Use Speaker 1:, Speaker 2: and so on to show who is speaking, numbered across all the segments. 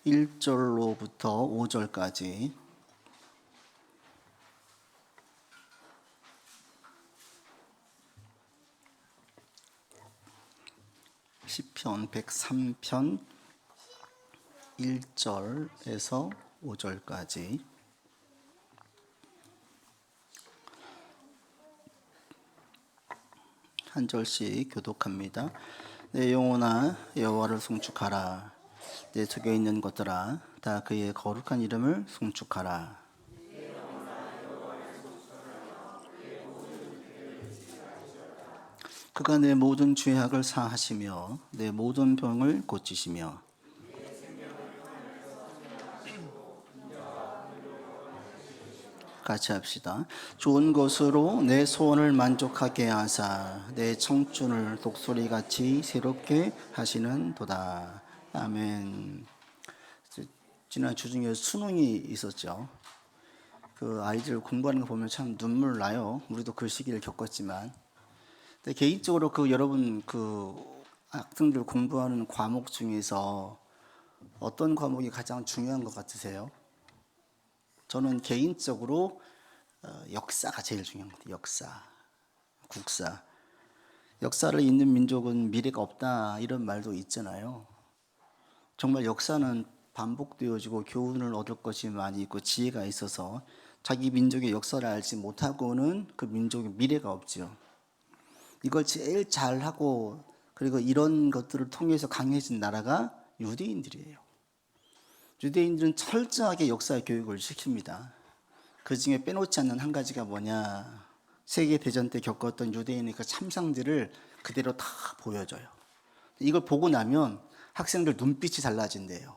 Speaker 1: 1절로부터 5절까지 시편 103편 1절에서 5절까지 한 절씩 교독합니다. 내 영혼아 여호와를 송축하라. 내 속에 있는 것들아 다 그의 거룩한 이름을 송축하라. 그가 내 모든 죄악을 사하시며 내 모든 병을 고치시며 같이 합시다. 좋은 것으로 내 소원을 만족하게 하사 내 청춘을 독수리같이 새롭게 하시는 도다. 아멘. 지난 주중에 수능이 있었죠. 그 아이들 공부하는 거 보면 참 눈물 나요. 우리도 그 시기를 겪었지만. 근데 개인적으로 여러분 학생들 공부하는 과목 중에서 어떤 과목이 가장 중요한 것 같으세요? 저는 개인적으로 역사가 제일 중요한 것 같아요. 역사, 국사. 역사를 잊는 민족은 미래가 없다 이런 말도 있잖아요. 정말 역사는 반복되어지고 교훈을 얻을 것이 많이 있고 지혜가 있어서 자기 민족의 역사를 알지 못하고는 그 민족의 미래가 없죠. 이걸 제일 잘하고 그리고 이런 것들을 통해서 강해진 나라가 유대인들이에요. 유대인들은 철저하게 역사 교육을 시킵니다. 그 중에 빼놓지 않는 한 가지가 뭐냐, 세계대전 때 겪었던 유대인의 그 참상들을 그대로 다 보여줘요. 이걸 보고 나면 학생들 눈빛이 달라진대요.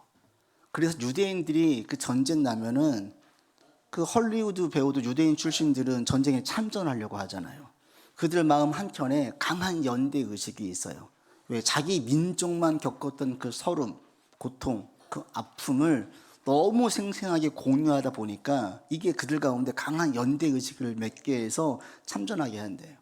Speaker 1: 그래서 유대인들이 그 전쟁 나면은 그 헐리우드 배우도 유대인 출신들은 전쟁에 참전하려고 하잖아요. 그들 마음 한켠에 강한 연대 의식이 있어요. 왜? 자기 민족만 겪었던 그 서름, 고통, 그 아픔을 너무 생생하게 공유하다 보니까 이게 그들 가운데 강한 연대 의식을 맺게 해서 참전하게 한대요.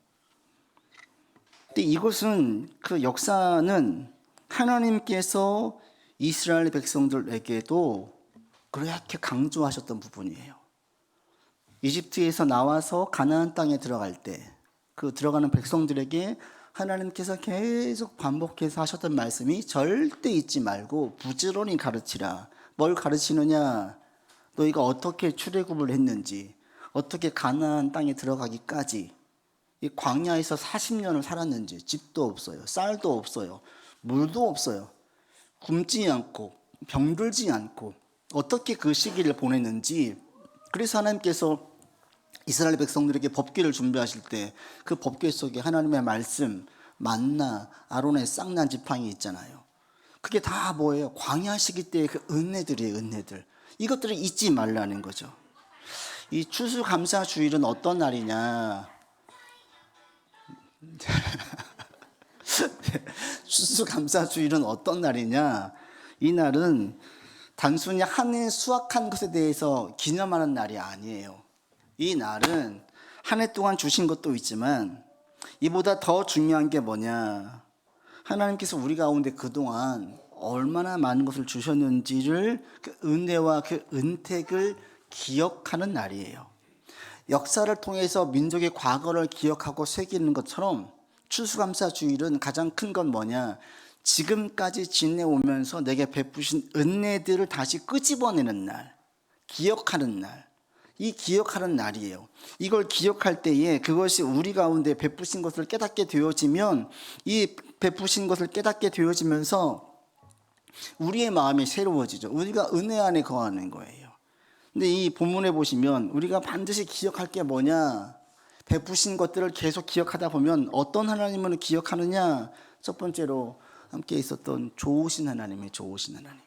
Speaker 1: 근데 이것은 그 역사는 하나님께서 이스라엘 백성들에게도 그렇게 강조하셨던 부분이에요. 이집트에서 나와서 가나안 땅에 들어갈 때 그 들어가는 백성들에게 하나님께서 계속 반복해서 하셨던 말씀이 절대 잊지 말고 부지런히 가르치라. 뭘 가르치느냐? 너희가 어떻게 출애굽을 했는지, 어떻게 가나안 땅에 들어가기까지 이 광야에서 40년을 살았는지, 집도 없어요, 쌀도 없어요, 물도 없어요, 굶지 않고 병들지 않고 어떻게 그 시기를 보냈는지. 그래서 하나님께서 이스라엘 백성들에게 법궤를 준비하실 때 그 법궤 속에 하나님의 말씀, 만나, 아론의 쌍난 지팡이 있잖아요. 그게 다 뭐예요? 광야 시기 때의 그 은혜들이에요, 은혜들. 이것들을 잊지 말라는 거죠. 이 추수감사주일은 어떤 날이냐? 추수감사주일은 어떤 날이냐? 이 날은 단순히 한 해 수확한 것에 대해서 기념하는 날이 아니에요. 이 날은 한 해 동안 주신 것도 있지만 이보다 더 중요한 게 뭐냐, 하나님께서 우리 가운데 그동안 얼마나 많은 것을 주셨는지를 그 은혜와 그 은택을 기억하는 날이에요. 역사를 통해서 민족의 과거를 기억하고 새기는 것처럼 추수감사주일은 가장 큰 건 뭐냐, 지금까지 지내오면서 내게 베푸신 은혜들을 다시 끄집어내는 날, 기억하는 날. 이 기억하는 날이에요. 이걸 기억할 때에 그것이 우리 가운데 베푸신 것을 깨닫게 되어지면, 이 베푸신 것을 깨닫게 되어지면서 우리의 마음이 새로워지죠. 우리가 은혜 안에 거하는 거예요. 근데 이 본문에 보시면 우리가 반드시 기억할 게 뭐냐, 베푸신 것들을 계속 기억하다 보면 어떤 하나님을 기억하느냐, 첫 번째로 함께 있었던 좋으신 하나님이에요. 좋으신 하나님.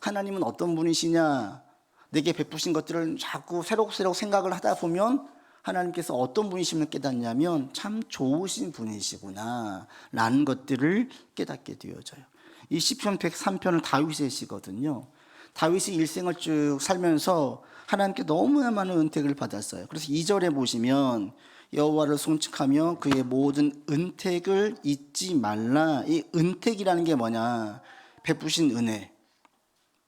Speaker 1: 하나님은 어떤 분이시냐, 내게 베푸신 것들을 자꾸 새록새록 생각을 하다 보면 하나님께서 어떤 분이심을 깨닫냐면 참 좋으신 분이시구나 라는 것들을 깨닫게 되어져요. 이 시편 103편은 다윗의 시거든요. 다윗이 일생을 쭉 살면서 하나님께 너무나 많은 은택을 받았어요. 그래서 2절에 보시면 여호와를 송축하며 그의 모든 은택을 잊지 말라. 이 은택이라는 게 뭐냐, 베푸신 은혜,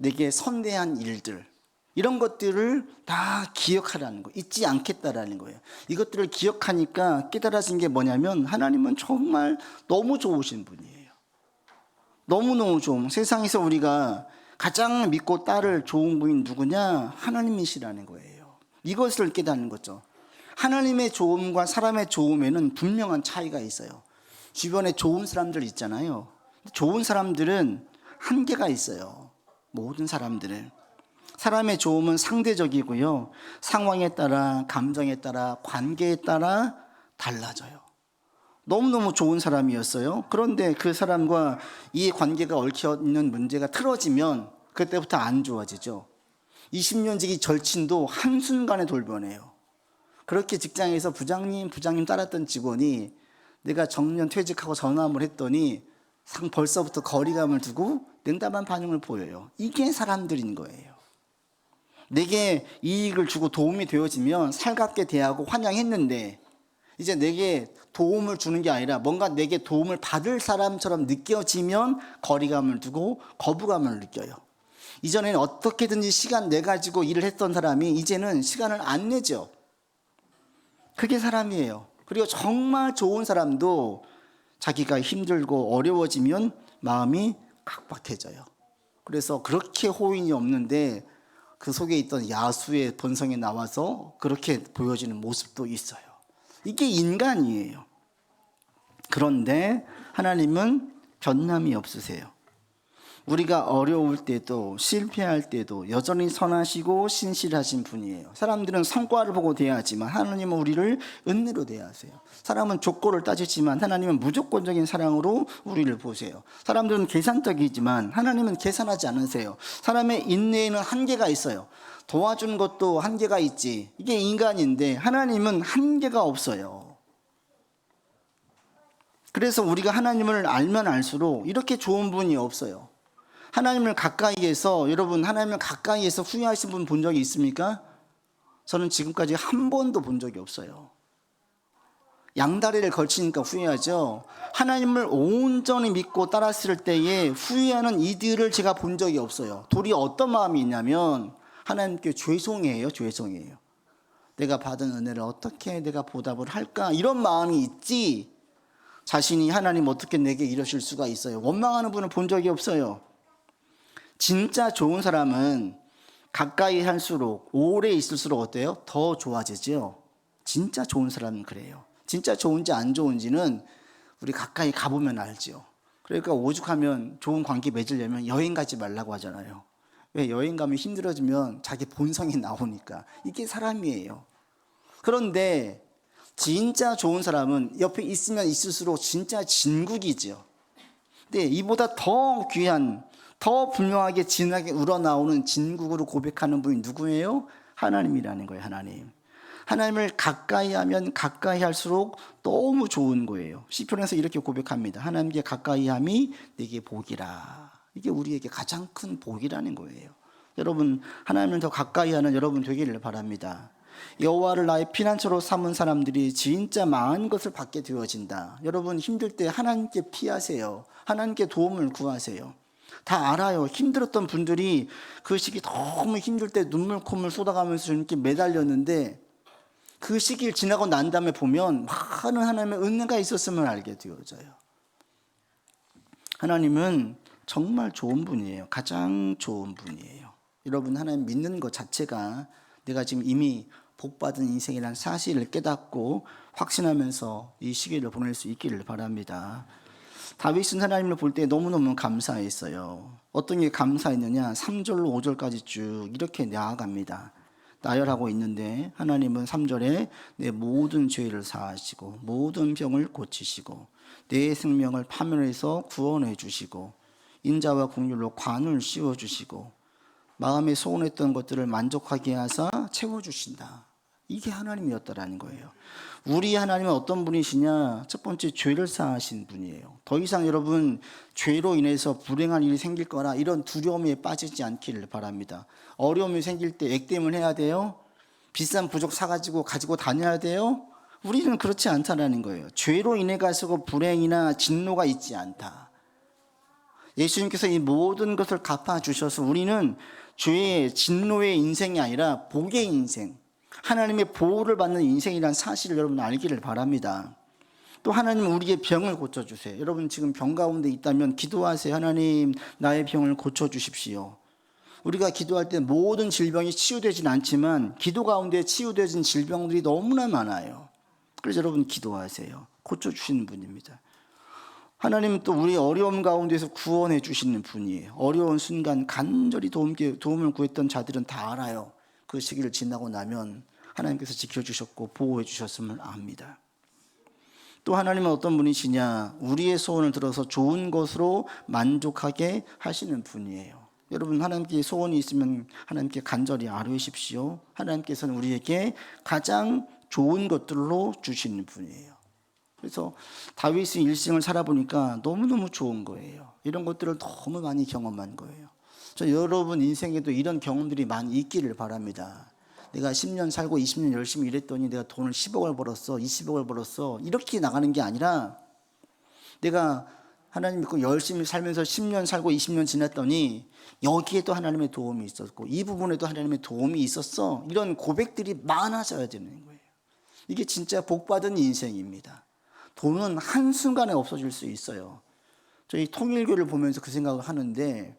Speaker 1: 내게 선대한 일들, 이런 것들을 다 기억하라는 거, 잊지 않겠다라는 거예요. 이것들을 기억하니까 깨달아진 게 뭐냐면 하나님은 정말 너무 좋으신 분이에요. 너무너무 좋은, 세상에서 우리가 가장 믿고 따를 좋은 분이 누구냐? 하나님이시라는 거예요. 이것을 깨닫는 거죠. 하나님의 좋음과 사람의 좋음에는 분명한 차이가 있어요. 주변에 좋은 사람들 있잖아요. 좋은 사람들은 한계가 있어요. 모든 사람들은. 사람의 좋음은 상대적이고요. 상황에 따라, 감정에 따라, 관계에 따라 달라져요. 너무너무 좋은 사람이었어요. 그런데 그 사람과 이 관계가 얽혀 있는 문제가 틀어지면 그때부터 안 좋아지죠. 20년 지기 절친도 한순간에 돌변해요. 그렇게 직장에서 부장님 따랐던 직원이 내가 정년 퇴직하고 전화를 했더니 벌써부터 거리감을 두고 냉담한 반응을 보여요. 이게 사람들인 거예요. 내게 이익을 주고 도움이 되어지면 살갑게 대하고 환영했는데 이제 내게 도움을 주는 게 아니라 뭔가 내게 도움을 받을 사람처럼 느껴지면 거리감을 두고 거부감을 느껴요. 이전에는 어떻게든지 시간 내 가지고 일을 했던 사람이 이제는 시간을 안 내죠. 그게 사람이에요. 그리고 정말 좋은 사람도 자기가 힘들고 어려워지면 마음이 각박해져요. 그래서 그렇게 호인이 없는데 그 속에 있던 야수의 본성이 나와서 그렇게 보여지는 모습도 있어요. 이게 인간이에요. 그런데 하나님은 변함이 없으세요. 우리가 어려울 때도 실패할 때도 여전히 선하시고 신실하신 분이에요. 사람들은 성과를 보고 대하지만 하나님은 우리를 은혜로 대하세요. 사람은 조건을 따지지만 하나님은 무조건적인 사랑으로 우리를 보세요. 사람들은 계산적이지만 하나님은 계산하지 않으세요. 사람의 인내에는 한계가 있어요. 도와주는 것도 한계가 있지. 이게 인간인데 하나님은 한계가 없어요. 그래서 우리가 하나님을 알면 알수록 이렇게 좋은 분이 없어요. 하나님을 가까이에서, 여러분 하나님을 가까이에서 후회하신 분 본 적이 있습니까? 저는 지금까지 한 번도 본 적이 없어요. 양다리를 걸치니까 후회하죠. 하나님을 온전히 믿고 따랐을 때에 후회하는 이들을 제가 본 적이 없어요. 둘이 어떤 마음이 있냐면 하나님께 죄송해요. 내가 받은 은혜를 어떻게 내가 보답을 할까, 이런 마음이 있지, 자신이 하나님 어떻게 내게 이러실 수가 있어요, 원망하는 분을 본 적이 없어요. 진짜 좋은 사람은 가까이 할수록, 오래 있을수록 어때요? 더 좋아지죠. 진짜 좋은 사람은 그래요. 진짜 좋은지 안 좋은지는 우리 가까이 가보면 알죠. 그러니까 오죽하면 좋은 관계 맺으려면 여행 가지 말라고 하잖아요. 왜? 여행 가면 힘들어지면 자기 본성이 나오니까. 이게 사람이에요. 그런데 진짜 좋은 사람은 옆에 있으면 있을수록 진짜 진국이죠. 근데 이보다 더 귀한, 더 분명하게 진하게 우러나오는 진국으로 고백하는 분이 누구예요? 하나님이라는 거예요. 하나님을 가까이 하면 가까이 할수록 너무 좋은 거예요. 시편에서 이렇게 고백합니다. 하나님께 가까이 함이 내게 복이라. 이게 우리에게 가장 큰 복이라는 거예요. 여러분, 하나님을 더 가까이 하는 여러분 되기를 바랍니다. 여호와를 나의 피난처로 삼은 사람들이 진짜 많은 것을 받게 되어진다. 여러분, 힘들 때 하나님께 피하세요. 하나님께 도움을 구하세요. 다 알아요. 힘들었던 분들이 그 시기 너무 힘들 때 눈물 콧물 쏟아가면서 주님께 매달렸는데 그 시기를 지나고 난 다음에 보면 많은 하나님의 은혜가 있었음을 알게 되어져요. 하나님은 정말 좋은 분이에요. 가장 좋은 분이에요. 여러분, 하나님 믿는 것 자체가 내가 지금 이미 복받은 인생이라는 사실을 깨닫고 확신하면서 이 시기를 보낼 수 있기를 바랍니다. 다윗은 하나님을 볼 때 너무너무 감사했어요. 어떤 게 감사했느냐? 3절로 5절까지 쭉 이렇게 나아갑니다. 나열하고 있는데 하나님은 3절에 내 모든 죄를 사하시고 모든 병을 고치시고 내 생명을 파멸해서 구원해 주시고 인자와 긍휼로 관을 씌워주시고 마음에 소원했던 것들을 만족하게 하사 채워주신다. 이게 하나님이었다라는 거예요. 우리 하나님은 어떤 분이시냐? 첫 번째, 죄를 사하신 분이에요. 더 이상 여러분 죄로 인해서 불행한 일이 생길 거라 이런 두려움에 빠지지 않기를 바랍니다. 어려움이 생길 때 액땜을 해야 돼요? 비싼 부적 사가지고 가지고 다녀야 돼요? 우리는 그렇지 않다라는 거예요. 죄로 인해 가지고 불행이나 진노가 있지 않다. 예수님께서 이 모든 것을 갚아주셔서 우리는 죄의 진노의 인생이 아니라 복의 인생, 하나님의 보호를 받는 인생이라는 사실을 여러분 알기를 바랍니다. 또 하나님은 우리의 병을 고쳐주세요. 여러분 지금 병 가운데 있다면 기도하세요. 하나님 나의 병을 고쳐주십시오. 우리가 기도할 때 모든 질병이 치유되진 않지만 기도 가운데 치유되진 질병들이 너무나 많아요. 그래서 여러분 기도하세요. 고쳐주시는 분입니다. 하나님은 또 우리 어려움 가운데서 구원해 주시는 분이에요. 어려운 순간 간절히 도움을 구했던 자들은 다 알아요. 그 시기를 지나고 나면 하나님께서 지켜주셨고 보호해 주셨음을 압니다. 또 하나님은 어떤 분이시냐, 우리의 소원을 들어서 좋은 것으로 만족하게 하시는 분이에요. 여러분 하나님께 소원이 있으면 하나님께 간절히 아뢰십시오. 하나님께서는 우리에게 가장 좋은 것들로 주시는 분이에요. 그래서 다윗의 일생을 살아보니까 너무너무 좋은 거예요. 이런 것들을 너무 많이 경험한 거예요. 저 여러분 인생에도 이런 경험들이 많이 있기를 바랍니다. 내가 10년 살고 20년 열심히 일했더니 내가 돈을 10억을 벌었어, 20억을 벌었어, 이렇게 나가는 게 아니라 내가 하나님 믿고 열심히 살면서 10년 살고 20년 지났더니 여기에도 하나님의 도움이 있었고 이 부분에도 하나님의 도움이 있었어, 이런 고백들이 많아져야 되는 거예요. 이게 진짜 복받은 인생입니다. 돈은 한순간에 없어질 수 있어요. 저희 통일교를 보면서 그 생각을 하는데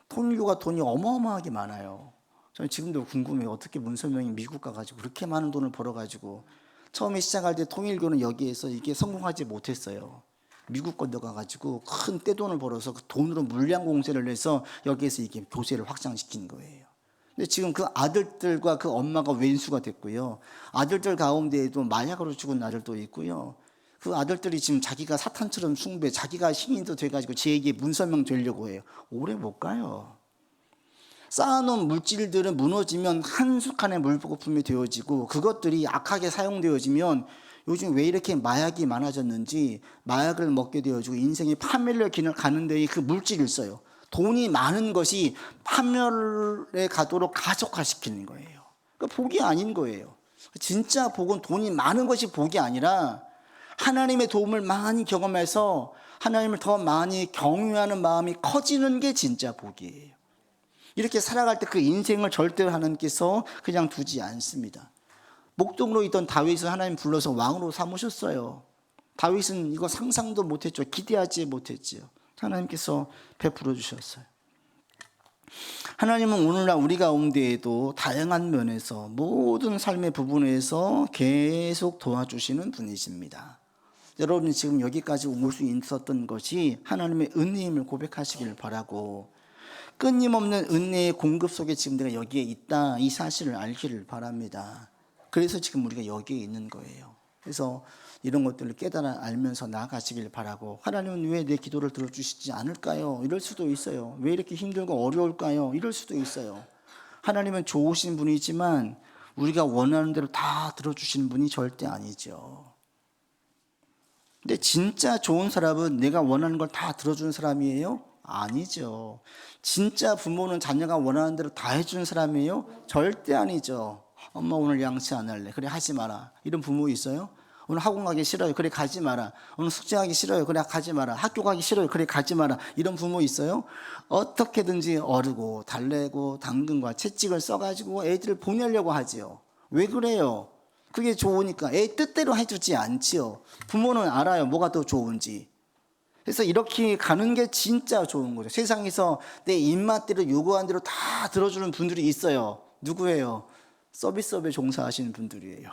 Speaker 1: 통일교가 돈이 어마어마하게 많아요. 저는 지금도 궁금해요. 어떻게 문선명이 미국 가가지고 그렇게 많은 돈을 벌어가지고, 처음에 시작할 때 통일교는 여기에서 이게 성공하지 못했어요. 미국 건너가가지고 큰 떼돈을 벌어서 그 돈으로 물량 공세를 해서 여기에서 이게 교세를 확장시킨 거예요. 근데 지금 그 아들들과 그 엄마가 왼수가 됐고요. 아들들 가운데에도 마약으로 죽은 아들도 있고요. 그 아들들이 지금 자기가 사탄처럼 숭배, 자기가 신인도 돼가지고 제2의 문선명 되려고 해요. 오래 못 가요. 쌓아놓은 물질들은 무너지면 한순간에 물거품이 되어지고, 그것들이 악하게 사용되어지면 요즘 왜 이렇게 마약이 많아졌는지 마약을 먹게 되어지고 인생이 파멸의 길을 가는 데에 그 물질을 써요. 돈이 많은 것이 파멸에 가도록 가속화시키는 거예요. 그러니까 복이 아닌 거예요. 진짜 복은 돈이 많은 것이 복이 아니라 하나님의 도움을 많이 경험해서 하나님을 더 많이 경외하는 마음이 커지는 게 진짜 복이에요. 이렇게 살아갈 때 그 인생을 절대로 하나님께서 그냥 두지 않습니다. 목동으로 있던 다윗을 하나님 불러서 왕으로 삼으셨어요. 다윗은 이거 상상도 못했죠. 기대하지 못했지요. 하나님께서 베풀어 주셨어요. 하나님은 오늘날 우리 가운데에도 다양한 면에서 모든 삶의 부분에서 계속 도와주시는 분이십니다. 여러분이 지금 여기까지 올 수 있었던 것이 하나님의 은혜임을 고백하시길 바라고, 끊임없는 은혜의 공급 속에 지금 내가 여기에 있다, 이 사실을 알기를 바랍니다. 그래서 지금 우리가 여기에 있는 거예요. 그래서 이런 것들을 깨달아 알면서 나아가시길 바라고, 하나님은 왜 내 기도를 들어주시지 않을까요? 이럴 수도 있어요. 왜 이렇게 힘들고 어려울까요? 이럴 수도 있어요. 하나님은 좋으신 분이지만 우리가 원하는 대로 다 들어주시는 분이 절대 아니죠. 근데 진짜 좋은 사람은 내가 원하는 걸 다 들어주는 사람이에요? 아니죠. 진짜 부모는 자녀가 원하는 대로 다 해주는 사람이에요? 절대 아니죠. 엄마 오늘 양치 안 할래. 그래 하지 마라. 이런 부모 있어요? 오늘 학원 가기 싫어요. 그래 가지 마라. 오늘 숙제하기 싫어요. 그래 가지 마라. 학교 가기 싫어요. 그래 가지 마라. 이런 부모 있어요? 어떻게든지 어르고 달래고 당근과 채찍을 써가지고 애들을 보내려고 하지요. 왜 그래요? 그게 좋으니까. 애 뜻대로 해주지 않지요. 부모는 알아요. 뭐가 더 좋은지. 그래서 이렇게 가는 게 진짜 좋은 거죠. 세상에서 내 입맛대로 요구한 대로 다 들어주는 분들이 있어요. 누구예요? 서비스업에 종사하시는 분들이에요.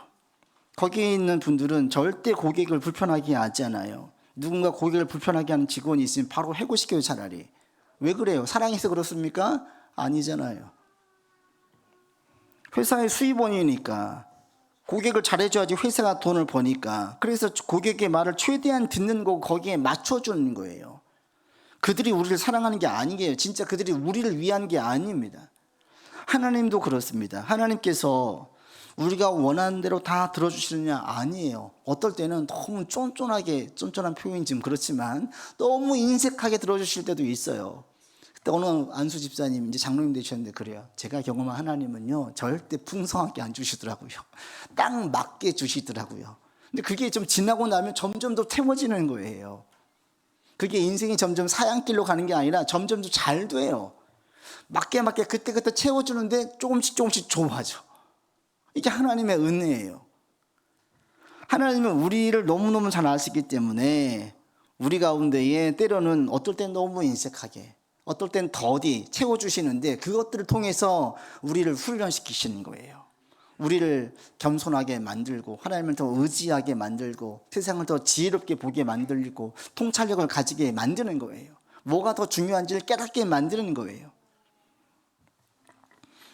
Speaker 1: 거기에 있는 분들은 절대 고객을 불편하게 하지 않아요. 누군가 고객을 불편하게 하는 직원이 있으면 바로 해고시켜요, 차라리. 왜 그래요? 사랑해서 그렇습니까? 아니잖아요. 회사의 수입원이니까 고객을 잘해줘야지 회사가 돈을 버니까. 그래서 고객의 말을 최대한 듣는 거고 거기에 맞춰주는 거예요. 그들이 우리를 사랑하는 게 아니에요. 진짜 그들이 우리를 위한 게 아닙니다. 하나님도 그렇습니다. 하나님께서 우리가 원하는 대로 다 들어주시느냐? 아니에요. 어떨 때는 너무 쫀쫀한 표현이 좀 그렇지만 너무 인색하게 들어주실 때도 있어요. 그때 어느 안수 집사님, 이제 장로님 되셨는데 그래요. 제가 경험한 하나님은요, 절대 풍성하게 안 주시더라고요. 딱 맞게 주시더라고요. 근데 그게 좀 지나고 나면 점점 더 태워지는 거예요. 그게 인생이 점점 사양길로 가는 게 아니라 점점 더 잘 돼요. 맞게 그때그때 채워주는데 조금씩 좋아져. 이게 하나님의 은혜예요. 하나님은 우리를 너무너무 잘 아시기 때문에 우리 가운데에 때로는 어떨 땐 너무 인색하게, 어떨 땐 더디 채워주시는데 그것들을 통해서 우리를 훈련시키시는 거예요. 우리를 겸손하게 만들고 하나님을 더 의지하게 만들고 세상을 더 지혜롭게 보게 만들고 통찰력을 가지게 만드는 거예요. 뭐가 더 중요한지를 깨닫게 만드는 거예요.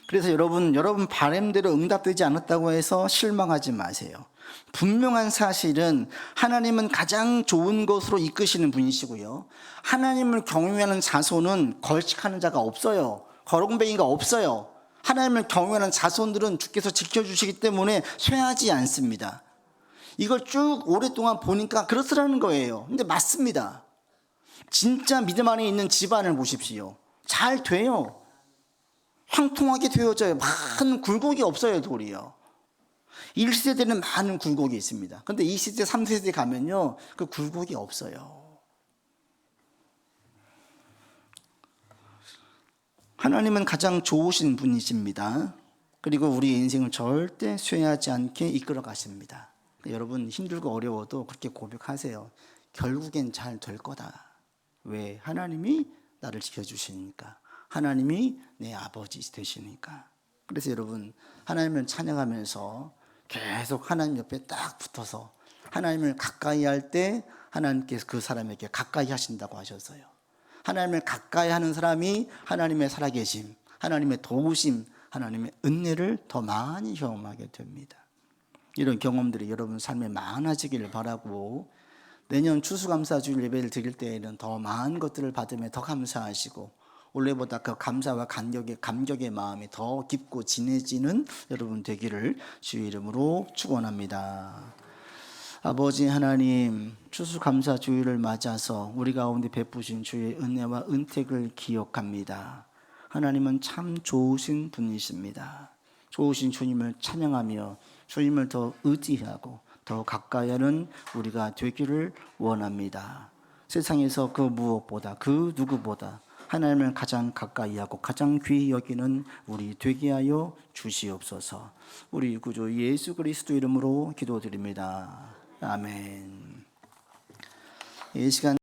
Speaker 1: 그래서 여러분 바람대로 응답되지 않았다고 해서 실망하지 마세요. 분명한 사실은 하나님은 가장 좋은 것으로 이끄시는 분이시고요, 하나님을 경외하는 자손은 걸칙하는 자가 없어요. 거렁뱅이가 없어요. 하나님을 경외하는 자손들은 주께서 지켜주시기 때문에 쇠하지 않습니다. 이걸 쭉 오랫동안 보니까 그렇더라는 거예요. 근데 맞습니다. 진짜 믿음 안에 있는 집안을 보십시오. 잘 돼요. 형통하게 되어져요. 많은 굴곡이 없어요. 돌이요. 1세대는 많은 굴곡이 있습니다. 근데 2세대 3세대 가면요, 그 굴곡이 없어요. 하나님은 가장 좋으신 분이십니다. 그리고 우리 인생을 절대 쇠하지 않게 이끌어 가십니다. 여러분 힘들고 어려워도 그렇게 고백하세요. 결국엔 잘 될 거다. 왜? 하나님이 나를 지켜주시니까. 하나님이 내 아버지 되시니까. 그래서 여러분 하나님을 찬양하면서 계속 하나님 옆에 딱 붙어서 하나님을 가까이 할 때 하나님께서 그 사람에게 가까이 하신다고 하셨어요. 하나님을 가까이 하는 사람이 하나님의 살아계심, 하나님의 도우심, 하나님의 은혜를 더 많이 경험하게 됩니다. 이런 경험들이 여러분 삶에 많아지기를 바라고, 내년 추수감사주일 예배를 드릴 때에는 더 많은 것들을 받으며 더 감사하시고 올해보다 그 감사와 감격의 마음이 더 깊고 진해지는 여러분 되기를 주의 이름으로 축원합니다. 아버지 하나님, 추수감사주일을 맞아서 우리 가운데 베푸신 주의 은혜와 은택을 기억합니다. 하나님은 참 좋으신 분이십니다. 좋으신 주님을 찬양하며 주님을 더 의지하고 더 가까이 하는 우리가 되기를 원합니다. 세상에서 그 무엇보다 그 누구보다 하나님을 가장 가까이 하고 가장 귀히 여기는 우리 되게 하여 주시옵소서. 우리 구주 예수 그리스도 이름으로 기도드립니다. 아멘. 이 시간